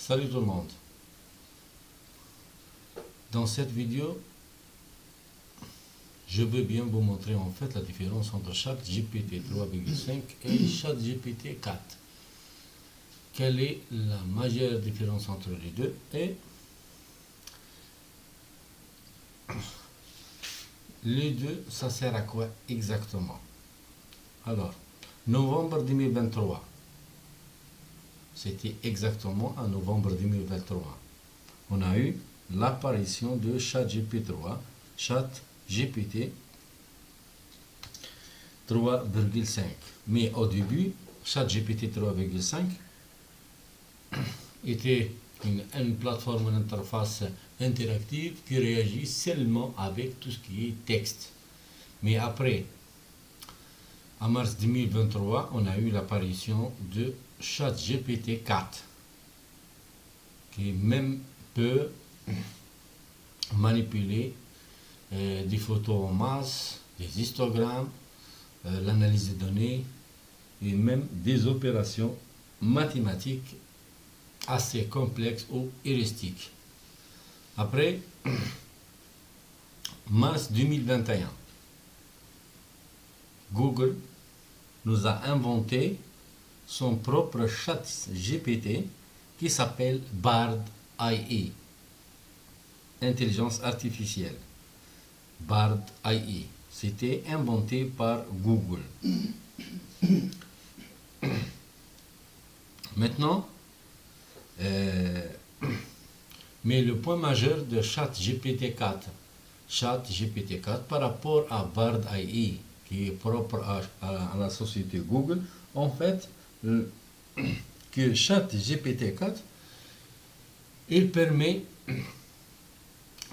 Salut tout le monde. Dans cette vidéo, je veux bien vous montrer en fait la différence entre ChatGPT 3.5 et ChatGPT 4. Quelle est la majeure différence entre les deux et les deux, ça sert à quoi exactement? Alors, novembre 2023. C'était exactement en novembre 2023. On a eu l'apparition de ChatGPT 3.5. Mais au début, ChatGPT 3.5 était une plateforme d'interface interactive qui réagit seulement avec tout ce qui est texte. Mais après, en mars 2023, on a eu l'apparition de ChatGPT 4, qui même peut manipuler des photos en masse, des histogrammes, l'analyse des données et même des opérations mathématiques assez complexes ou heuristiques. Après, mars 2021, Google nous a inventé son propre chat GPT qui s'appelle Bard AI, intelligence artificielle. Bard AI, c'était inventé par Google. Maintenant, mais le point majeur de ChatGPT 4 par rapport à Bard AI, qui est propre à la société Google, en fait, que ChatGPT 4, il permet,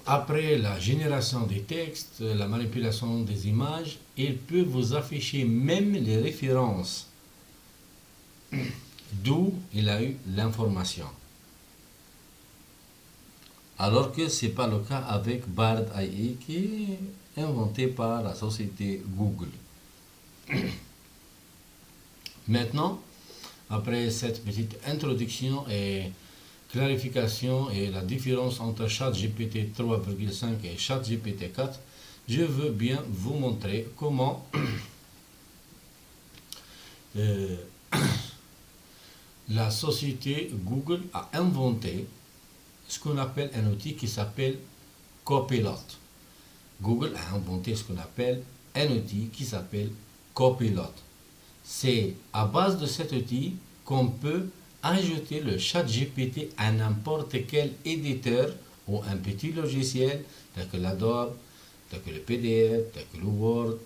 après la génération des textes, la manipulation des images, il peut vous afficher même les références d'où il a eu l'information. Alors que ce n'est pas le cas avec Bard AI qui est inventé par la société Google. Maintenant, après cette petite introduction et clarification et la différence entre ChatGPT 3.5 et ChatGPT 4, je veux bien vous montrer comment la société Google a inventé ce qu'on appelle un outil qui s'appelle Copilot. Google a inventé ce qu'on appelle un outil qui s'appelle Copilot. C'est à base de cet outil qu'on peut ajouter le ChatGPT à n'importe quel éditeur ou un petit logiciel tel que l'Adobe, tel que le PDF, tel que le Word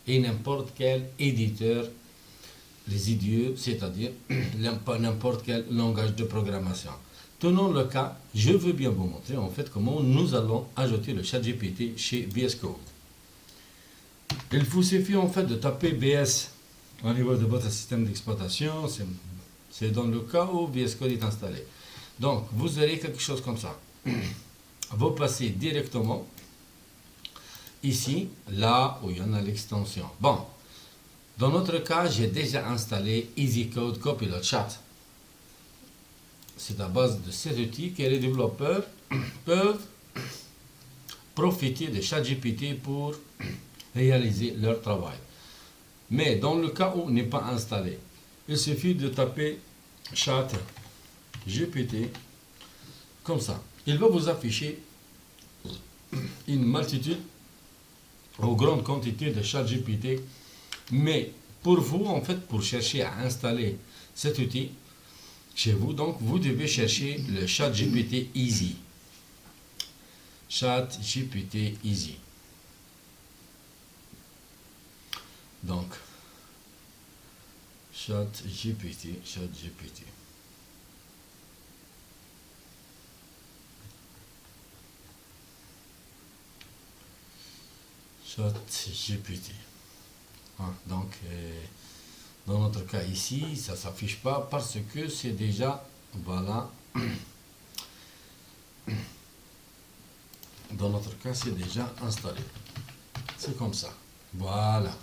et n'importe quel éditeur résidueux, c'est-à-dire n'importe quel langage de programmation. Tenons le cas, je veux bien vous montrer en fait comment nous allons ajouter le ChatGPT chez VS Code. Il vous suffit en fait de taper VS au niveau de votre système d'exploitation, c'est dans le cas où VS Code est installé. Donc vous aurez quelque chose comme ça. Vous passez directement ici, là où il y en a l'extension. Bon, dans notre cas, j'ai déjà installé EasyCode Copilot Chat. C'est à base de cet outil que les développeurs peuvent profiter de ChatGPT pour réaliser leur travail. Mais dans le cas où il n'est pas installé, il suffit de taper ChatGPT comme ça. Il va vous afficher une multitude ou grande quantité de ChatGPT. Mais pour vous, en fait, pour chercher à installer cet outil chez vous, donc vous devez chercher le ChatGPT Easy. ChatGPT Easy. Donc, ChatGPT. ChatGPT. Donc, dans notre cas ici, ça ne s'affiche pas parce que c'est déjà, voilà, dans notre cas, c'est déjà installé. C'est comme ça. Voilà.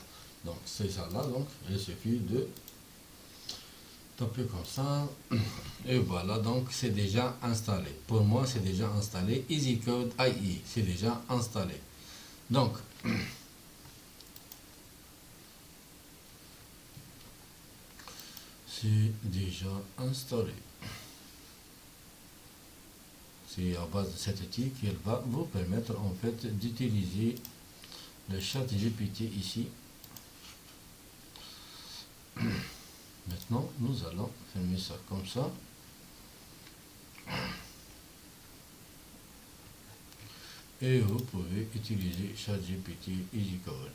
Donc, c'est ça là. Donc, il suffit de Tapez comme ça. Et voilà, donc c'est déjà installé. Pour moi, c'est déjà installé. EasyCode IE, c'est déjà installé. Donc, c'est déjà installé. C'est à base de cet outil qui va vous permettre en fait d'utiliser le chat GPT ici. Maintenant, nous allons fermer ça comme ça. Et vous pouvez utiliser ChatGPT EasyCode.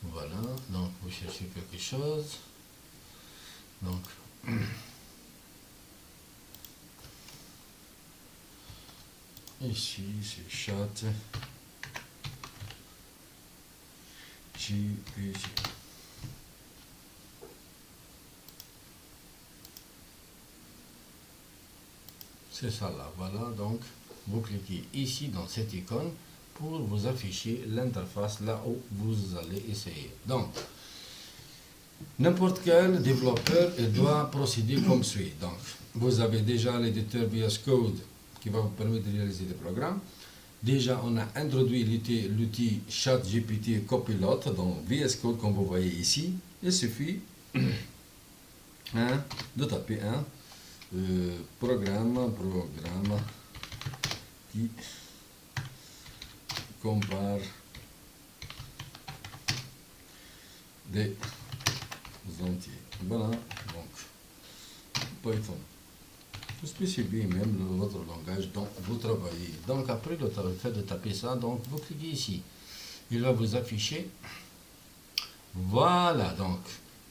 Voilà, donc vous cherchez quelque chose. Donc, ici c'est ChatGPT. C'est ça là, voilà, donc vous cliquez ici dans cette icône pour vous afficher l'interface là où vous allez essayer. Donc, n'importe quel développeur doit procéder comme suit. Donc, vous avez déjà l'éditeur VS Code qui va vous permettre de réaliser des programmes. Déjà, on a introduit l'outil ChatGPT Copilot dans VS Code comme vous voyez ici. Il suffit de taper un programme qui compare des entiers. Voilà, donc Python. Vous spécifiez même votre langage dont vous travaillez. Donc après le fait de taper ça, donc vous cliquez ici. Il va vous afficher. Voilà, donc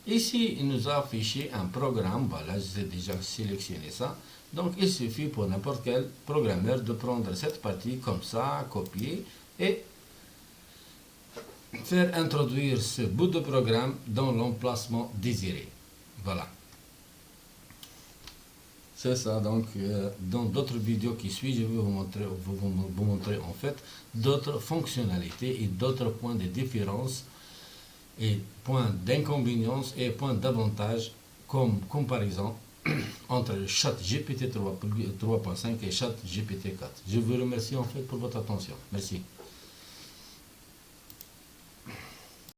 ici il nous a affiché un programme. Voilà, j'ai déjà sélectionné ça. Donc il suffit pour n'importe quel programmeur de prendre cette partie comme ça, copier et faire introduire ce bout de programme dans l'emplacement désiré. Voilà. C'est ça, donc dans d'autres vidéos qui suivent, je vais vous montrer en fait d'autres fonctionnalités et d'autres points de différence et points d'inconvénience et points d'avantage comme comparaison entre le chat GPT 3.5 et chat GPT 4. Je vous remercie en fait pour votre attention. Merci.